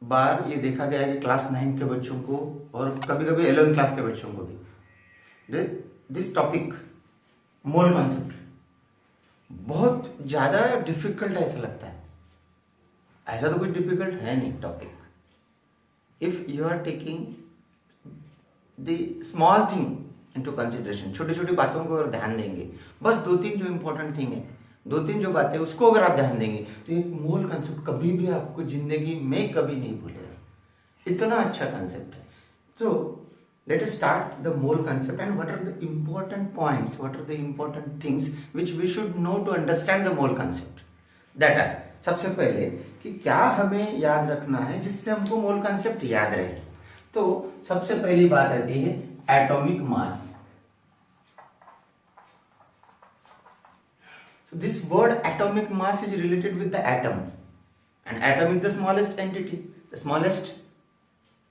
बार ये देखा गया है कि क्लास 9 के बच्चों को और कभी कभी 11 क्लास के बच्चों को भी दिस टॉपिक मोल कॉन्सेप्ट बहुत ज़्यादा डिफिकल्ट ऐसा लगता है। ऐसा तो कुछ डिफिकल्ट है नहीं topic. If you are taking the small thing into consideration, छोटी छोटी बातों को अगर ध्यान देंगे, बस दो तीन जो इंपॉर्टेंट थिंग है, दो तीन जो बातें उसको अगर आप ध्यान देंगे तो एक मोल कंसेप्ट कभी भी आपको जिंदगी में कभी नहीं भूलेगा। इतना अच्छा कंसेप्ट है। तो let us start the mole concept and what are the important points, what are the important things which we should know to understand the mole concept. that are, सबसे पहले कि क्या हमें याद रखना है जिससे हमको मोल कंसेप्ट याद रहे। तो सबसे पहली बात आती है atomic mass. So this word atomic mass is related with the atom, and atom is the smallest entity, the smallest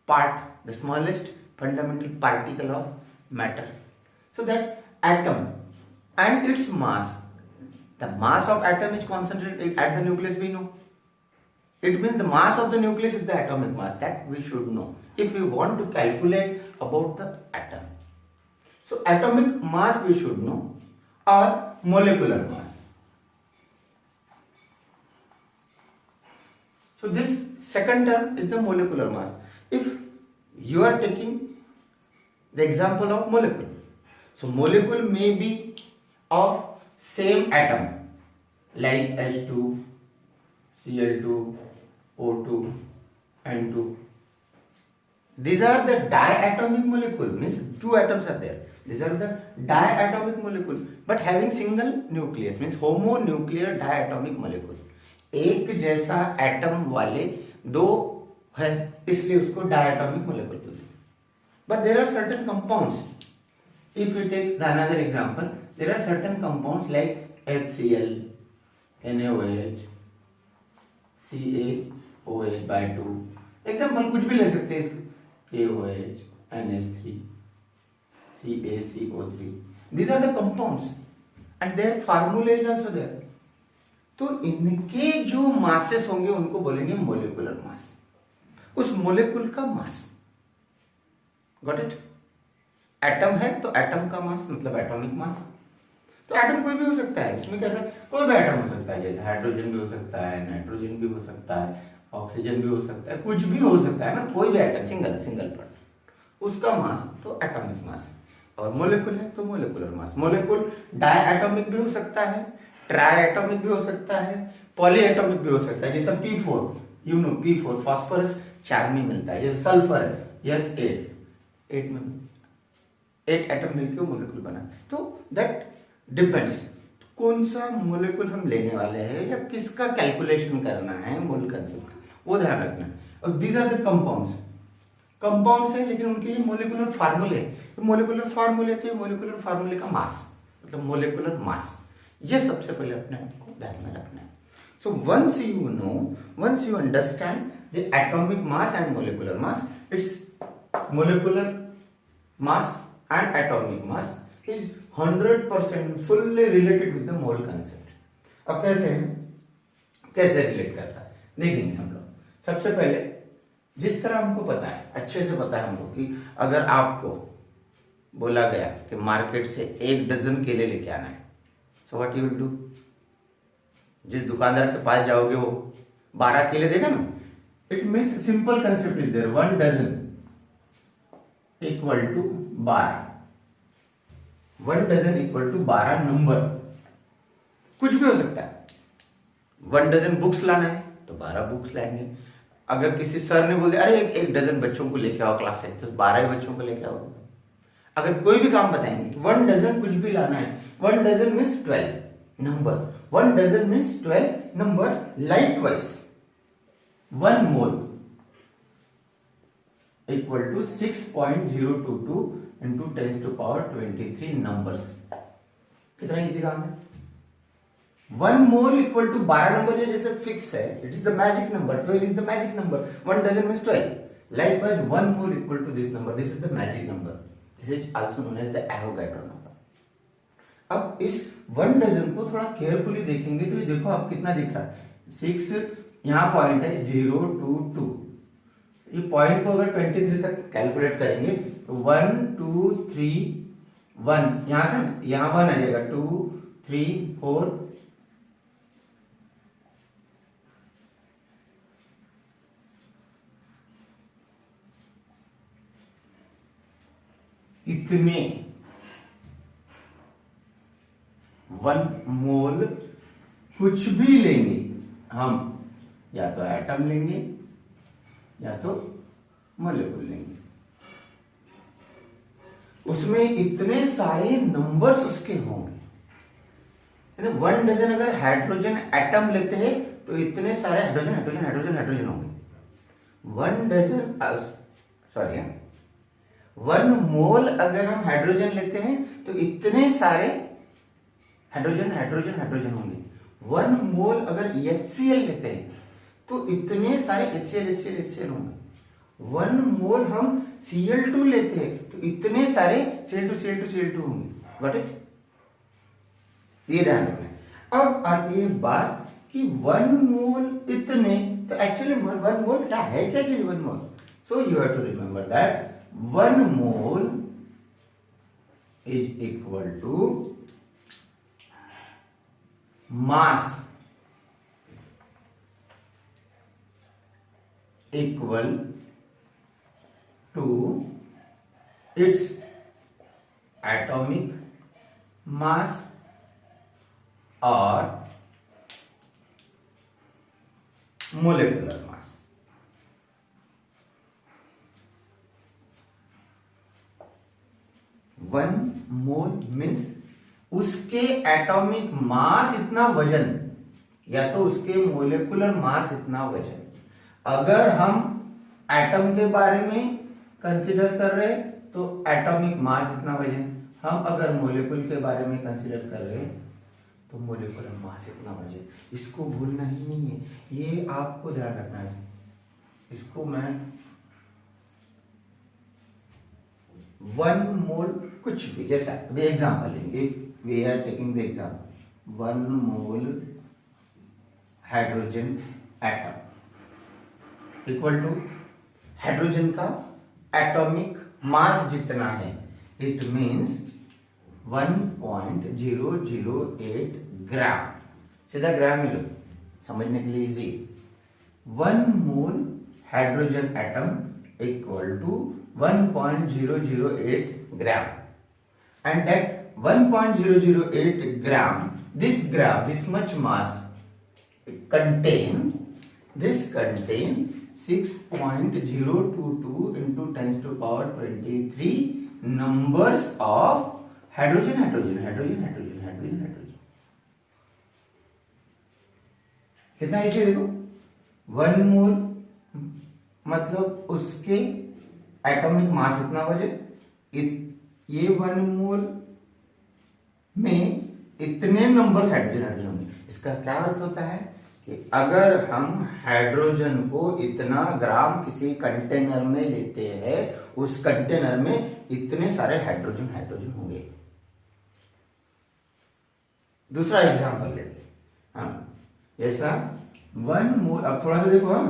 part, the smallest fundamental particle of matter. So that atom and its mass, the mass of atom is concentrated at the nucleus, we know. It means the mass of the nucleus is the atomic mass, that we should know if we want to calculate about the atom. So atomic mass we should know, or molecular mass. So this second term is the molecular mass. If you are taking the example of molecule, so molecule may be of same atom like H2, Cl2, O2, N2. These are the diatomic molecule, means two atoms are there. These are the diatomic molecule but having single nucleus, means homonuclear diatomic molecule. एक जैसा atom वाले दो है इसलिए उसको diatomic molecule बोलते हैं। But there are certain compounds, if you take the another example, there are certain compounds like HCl, NaOH, CaOH/2, example कुछ भी ले सकते हैं इसके, KOH, NH3, CaCO3. These are the compounds and their formula is also there. तो इनके जो masses होंगे उनको बोलेंगे मोलिकुलर मास, उस मोलिकुल का मास। Got it? एटम है तो एटम का मास मतलब एटॉमिक मास। तो एटम कोई भी हो सकता है, उसमें कैसा कोई भी एटम हो सकता है, जैसे हाइड्रोजन भी हो सकता है, नाइट्रोजन भी हो सकता है, ऑक्सीजन भी हो सकता है, कुछ भी हो सकता है ना, कोई भी एटम सिंगल पार्ट, उसका मास तो एटॉमिक मास। और मोलिकुल है तो मोलिकुलर मास। मोलिकुल डायएटॉमिक भी हो सकता है, ट्राइएटॉमिक भी हो सकता है, पॉलीएटॉमिक भी हो सकता है। जैसे P4, you know P4 phosphorus 4 में मिलता है, जैसे सल्फर है S8 में 8 एटम मिलकर मोलिकुल बना। तो दैट डिपेंड्स कौन सा मोलिकुल हम लेने वाले हैं या किसका कैलकुलेशन करना है, मोल कंसेप्ट वो ध्यान रखना। और दीज आर द कंपाउंड्स है लेकिन उनके ये मोलिकुलर फार्मूले, तो मोलिकुलर फार्मूले थे, मोलिकुलर फार्मूले का मास मतलब मोलिकुलर मास, ये सबसे पहले अपने आप को ध्यान में रखना है। So once you know, once you understand the atomic mass and molecular mass, it's molecular mass and atomic mass is 100% fully related with the mole concept. अब कैसे रिलेट करता है देखेंगे हम लोग। सबसे पहले जिस तरह हमको पता है, अच्छे से पता है हमको कि अगर आपको बोला गया कि मार्केट से 1 डजन केले लेके आना है, so what you will do? जिस दुकानदार के पास जाओगे वो 12 केले देगा ना। It means simple concept is there, 1 dozen equal to 12, 1 dozen equal to 12 number, कुछ भी हो सकता है। 1 डजन बुक्स लाना है तो 12 बुक्स लाएंगे। अगर किसी सर ने बोल दिया अरे एक डजन बच्चों को लेके आओ क्लास से, तो 12 ही बच्चों को लेके आओ। अगर कोई भी काम बताएंगे 1 डजन कुछ भी लाना है, 1 dozen means 12 number, 1 dozen means 12 number. Likewise 1 mole equal to 6.022 into 10⁻23 numbers. कितना इजी काम है। 1 मोल इक्वल टू 12 नंबर जैसे फिक्स है, it is the magic number, 12 is the magic number, 1 dozen means 12। Likewise 1 mole equal to this number, this is the magic number, this is also known as the Avogadro number. अब इस 1 dozen को थोड़ा carefully देखेंगे तो ये देखो आप कितना दिख रहा है, 6 यहाँ पॉइंट है 0 2 2, ये पॉइंट को अगर 23 तक कैलकुलेट करेंगे तो 1 2 3 1 यहां से यहां 1 आ जाएगा, 2 3 4 इतने 1 मोल कुछ भी लेंगे हम, या तो एटम लेंगे या तो मॉलिक्यूल लेंगे, उसमें इतने सारे नंबर्स उसके होंगे। 1 डजन अगर हाइड्रोजन एटम लेते हैं तो इतने सारे हाइड्रोजन हाइड्रोजन हाइड्रोजन हाइड्रोजन होंगे। 1 डजन सॉरी 1 मोल अगर हम हाइड्रोजन लेते हैं तो इतने सारे हाइड्रोजन हाइड्रोजन हाइड्रोजन होंगे। 1 मोल अगर HCl लेते हैं तो इतने सारे HCl HCl HCl होंगे। 1 मोल हम Cl2 लेते हैं तो इतने सारे Cl2 Cl2 Cl2 होंगे। Got it? ये ध्यान रखना। अब आती है बात कि 1 मोल इतने, तो एक्चुअली 1 मोल क्या है, क्या चीज 1 mole? So you have to remember that 1 mole is equal to mass equal to its atomic mass or molecular mass. One mole means उसके एटॉमिक मास इतना वजन, या तो उसके मोलिकुलर मास इतना वजन। अगर हम एटम के बारे में कंसीडर कर रहे तो एटॉमिक मास इतना वजन, हम अगर मोलिकुल के बारे में कंसीडर कर रहे तो मोलिकुलर मास इतना वजन। इसको भूलना ही नहीं है, ये आपको ध्यान रखना है। इसको मैं 1 मोल कुछ भी, जैसा अभी एग्जांपल लेंगे, we are taking the example 1 mole hydrogen atom equal to hydrogen का एटॉमिक मास जितना है, इट मीन्स 1.008 ग्राम। सीधा ग्राम ही लो, समझने के लिए easy. 1 mole hydrogen atom equal to 1.008 gram, and that 1.008 gram, this much mass contain 6.022 into 10 to the power 23 numbers of hydrogen. कितना इसे देखो, 1 मोल मतलब उसके एटॉमिक मास इतना वजन, ये 1 मोल में इतने नंबर हाइड्रोजन होंगे। इसका क्या अर्थ होता है कि अगर हम हाइड्रोजन को इतना ग्राम किसी कंटेनर में लेते हैं, उस कंटेनर में इतने सारे हाइड्रोजन होंगे। दूसरा एग्जांपल लेते हैं हम, जैसा 1 मोल, अब थोड़ा सा देखो हम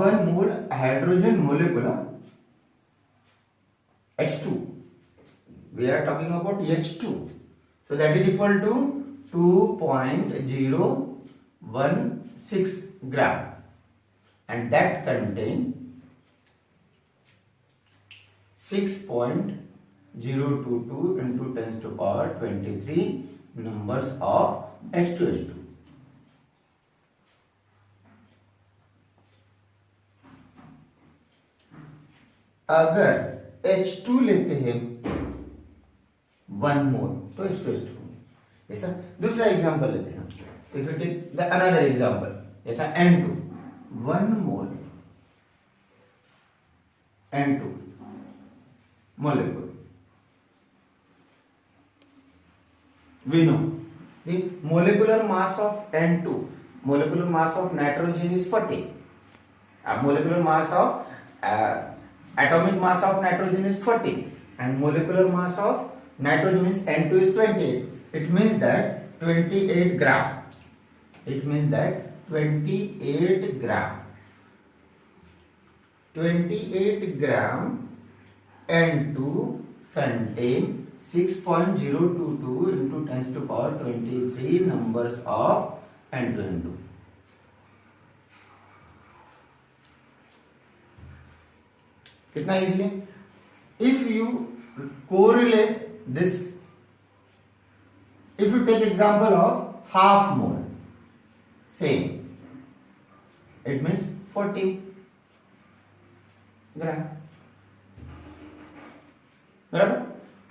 1 mole hydrogen molecular H2, we are talking about H2, so that is equal to 2.016 gram, and that contain 6.022 into 10 to the power 23 numbers of H2H2। अगर H2 लेते हैं 1 मोल तो H2H2 होंगे। जैसा दूसरा एग्जांपल लेते हैं, if you take the another example, जैसा N2, 1 mole N2 molecule, we know the molecular mass of N2, molecular mass of nitrogen is 40, molecular mass of atomic mass of nitrogen is 40, and molecular mass of nitrogen is N2 is 28. It means that 28 gram. It means that 28 gram 28 gram N2 contain 6.022 into 10 to power 23 numbers of N2. कितना easily, if you correlate this, if you take example of half mole, same, it means 40 ग्राम, बराबर।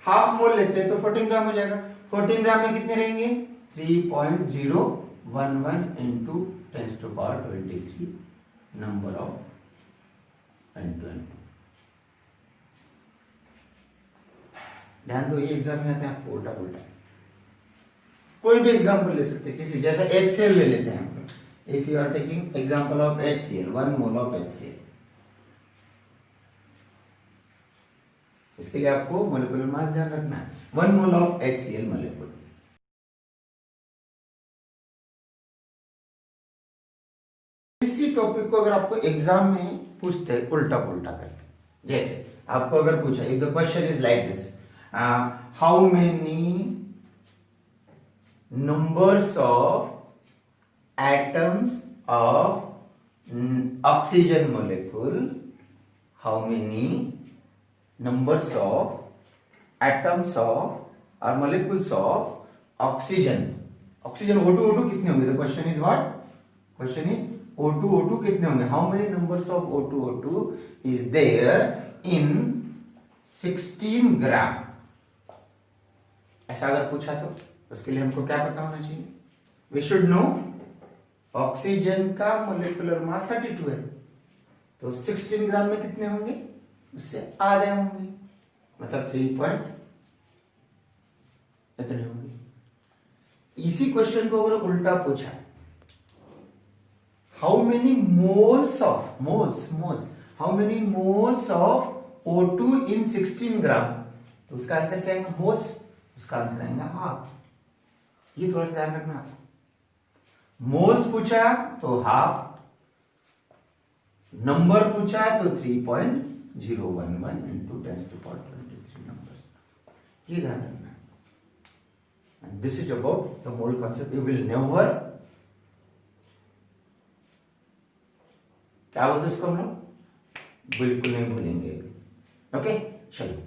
Half mole लेते हैं तो 14 ग्राम हो जाएगा। 14 ग्राम में कितने रहेंगे? 3.011 into 10 to power 23 number of N2. ध्यान दो, ये एग्जाम में आते हैं आपको उल्टा पुल्टा। कोई भी एग्जाम्पल ले सकते हैं, किसी जैसे HCl ले लेते हैं हम लोग। If you are taking example of HCl, 1 mole of HCl, इसके लिए आपको मोलिकुलर मास ध्यान रखना है। 1 मोल ऑफ HCl मोलिक्यूल। इसी टॉपिक को अगर आपको एग्जाम में पूछते हैं उल्टा पुल्टा करके, जैसे आपको अगर पूछा, if the question is like this, how many numbers of atoms of oxygen molecule, how many numbers of atoms of or molecules of oxygen O2 कितने होंगे? The question is what? Question is O2 कितने होंगे? How many numbers of O2 is there in 16 ग्राम? ऐसा अगर पूछा तो उसके लिए हमको क्या पता होना चाहिए? वी शुड नो ऑक्सीजन का मोलिकुलर मास 32 है, तो 16 ग्राम में कितने होंगे? उससे आधे होंगे, मतलब 3 पॉइंट इतने होंगे। इसी क्वेश्चन को अगर उल्टा पूछा, how many moles of how many moles of O2 इन 16 ग्राम, तो उसका आंसर क्या आएगा? मोल्स, उसका आंसर आएगा हाफ। ये थोड़ा सा ध्यान रखना आपको। मोल्स पूछा तो हाफ, नंबर पूछा तो 3.011 into 10 to power 23 numbers, ये ध्यान रखना है। And this is about the mole concept. You will never, क्या बोलते उसको हम लोग, बिल्कुल नहीं भूलेंगे। ओके, चलो।